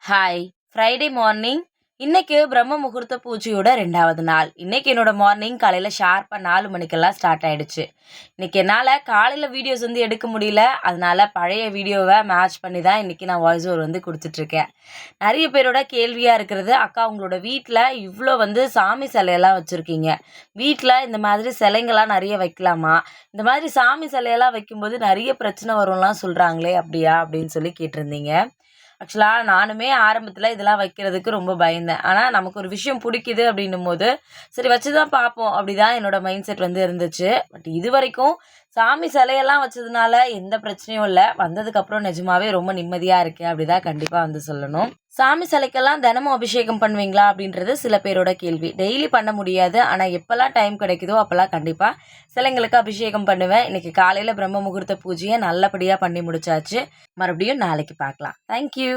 Hi! Friday morning. இன்னைக்கு பிரம்ம முகூர்த்த பூஜையோட 2வது நாள். இன்னைக்கு என்னோட மார்னிங் காலையில ஷார்ப்பா 4 மணிக்கெல்லாம் ஸ்டார்ட் ஆயிடுச்சு. இன்னைக்கு என்னால காலையில வீடியோஸ் எடுக்க முடியல. அதனால பழைய வீடியோவ மேட்ச் பண்ணி தான் இன்னைக்கு நான் வாய்ஸ் ஓவர் குடுத்துட்டுருக்கேன். நெறைய பேரோட கேள்வியா இருக்கிறது, "அக்கா உங்களோட வீட்ல இவ்ளோ சாமி சிலையெல்லாம் வச்சிருக்கீங்க. வீட்ல இந்த மாதிரி சிலைங்கலாம் நெறைய வைக்கலாமா? இந்த மாதிரி சாமி சிலையெல்லாம் வைக்கும்போது நெறைய பிரச்சனை வரும்லாம் சொல்றாங்களே அப்படியா?" அப்படின்னு சொல்லி கேட்டிருந்தீங்க. ஆக்சுவலா நானுமே ஆரம்பத்தில இதெல்லாம் வைக்கிறதுக்கு ரொம்ப பயந்தேன். ஆனா, நமக்கு ஒரு விஷயம் புடிக்குது அப்படின்னும்போது, சரி வச்சு தான் பார்ப்போம். அப்படிதான் என்னோட மைண்ட் செட் இருந்துச்சு. பட் இதுவரைக்கும் சாமி சிலையெல்லாம் வச்சதுனால எந்த பிரச்சனையும் இல்ல. வந்ததுக்கப்புறம் நிஜமாவே ரொம்ப நிம்மதியா இருக்கேன். அப்படிதான் கண்டிப்பா சொல்லணும். சாமி சிலைக்கெல்லாம் தினமும் அபிஷேகம் பண்ணுவீங்களா? அப்படின்றது சில பேரோட கேள்வி. டெய்லி பண்ண முடியாது. ஆனா, எப்பலாம் டைம் கிடைக்குதோ அப்பலாம் கண்டிப்பா சிலைங்களுக்கு அபிஷேகம் பண்ணுவேன். இன்னைக்கு காலையில பிரம்ம முகூர்த்த பூஜைய நல்லபடியா பண்ணி முடிச்சாச்சு. மறுபடியும் நாளைக்கு பார்க்கலாம். Thank you.